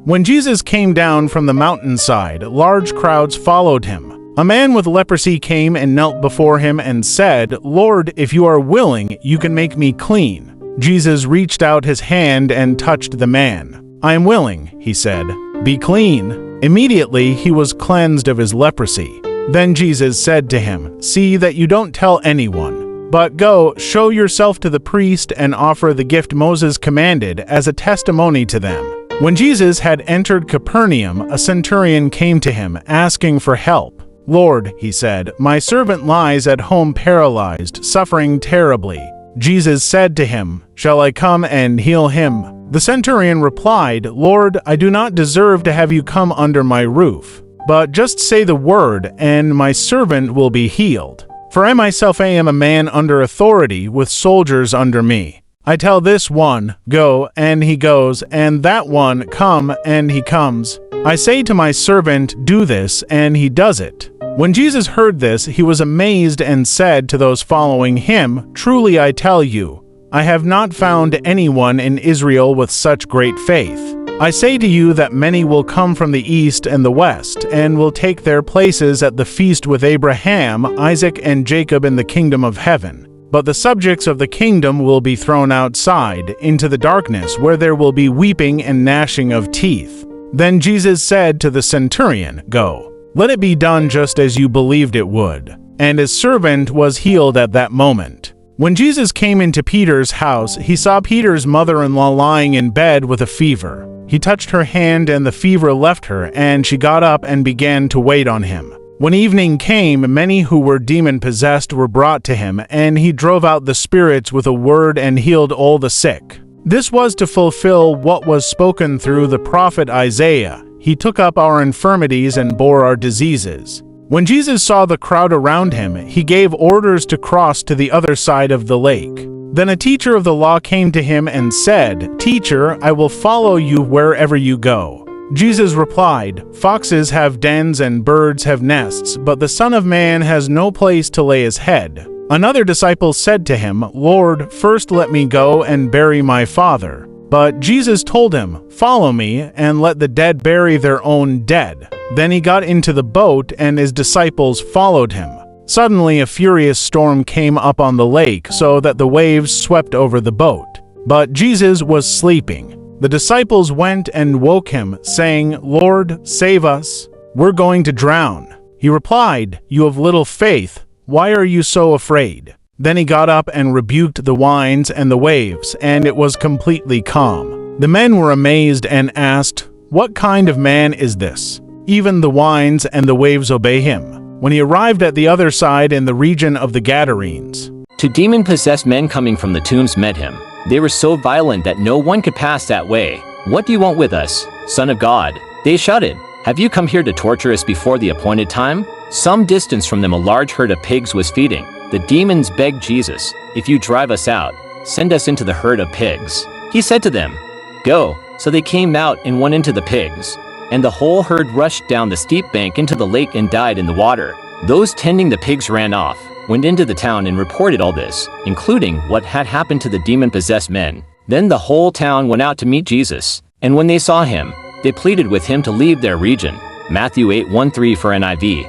When Jesus came down from the mountainside, large crowds followed him. A man with leprosy came and knelt before him and said, "Lord, if you are willing, you can make me clean." Jesus reached out his hand and touched the man. "I am willing," he said. "Be clean." Immediately he was cleansed of his leprosy. Then Jesus said to him, "See that you don't tell anyone, but go, show yourself to the priest and offer the gift Moses commanded as a testimony to them." When Jesus had entered Capernaum, a centurion came to him, asking for help. "Lord," he said, "my servant lies at home paralyzed, suffering terribly." Jesus said to him, "Shall I come and heal him?" The centurion replied, "Lord, I do not deserve to have you come under my roof, but just say the word, and my servant will be healed. For I myself am a man under authority, with soldiers under me. I tell this one, 'Go,' and he goes, and that one, 'Come,' and he comes. I say to my servant, 'Do this,' and he does it." When Jesus heard this, he was amazed and said to those following him, "Truly I tell you, I have not found anyone in Israel with such great faith. I say to you that many will come from the east and the west, and will take their places at the feast with Abraham, Isaac, and Jacob in the kingdom of heaven. But the subjects of the kingdom will be thrown outside, into the darkness, where there will be weeping and gnashing of teeth." Then Jesus said to the centurion, "Go, let it be done just as you believed it would." And his servant was healed at that moment. When Jesus came into Peter's house, he saw Peter's mother-in-law lying in bed with a fever. He touched her hand, and the fever left her, and she got up and began to wait on him. When evening came, many who were demon-possessed were brought to him, and he drove out the spirits with a word and healed all the sick. This was to fulfill what was spoken through the prophet Isaiah. He took up our infirmities and bore our diseases. When Jesus saw the crowd around him, he gave orders to cross to the other side of the lake. Then a teacher of the law came to him and said, "Teacher, I will follow you wherever you go." Jesus replied, "Foxes have dens and birds have nests, but the Son of Man has no place to lay his head." Another disciple said to him, "Lord, first let me go and bury my father." But Jesus told him, "Follow me, and let the dead bury their own dead." Then he got into the boat, and his disciples followed him. Suddenly a furious storm came up on the lake, so that the waves swept over the boat. But Jesus was sleeping. The disciples went and woke him, saying, "Lord, save us. We're going to drown." He replied, "You have little faith. Why are you so afraid?" Then he got up and rebuked the winds and the waves, and it was completely calm. The men were amazed and asked, "What kind of man is this? Even the winds and the waves obey him." When he arrived at the other side in the region of the Gadarenes, Two demon-possessed men coming from the tombs met him. They were so violent that no one could pass that way. "What do you want with us, Son of God?" they shouted. "Have you come here to torture us before the appointed time?" Some distance from them a large herd of pigs was feeding. The demons begged Jesus, "If you drive us out, send us into the herd of pigs." He said to them, "Go." So they came out and went into the pigs. And the whole herd rushed down the steep bank into the lake and died in the water. Those tending the pigs ran off, went into the town and reported all this, including what had happened to the demon-possessed men. Then the whole town went out to meet Jesus, and when they saw him, they pleaded with him to leave their region. Matthew 8:1-3 for NIV.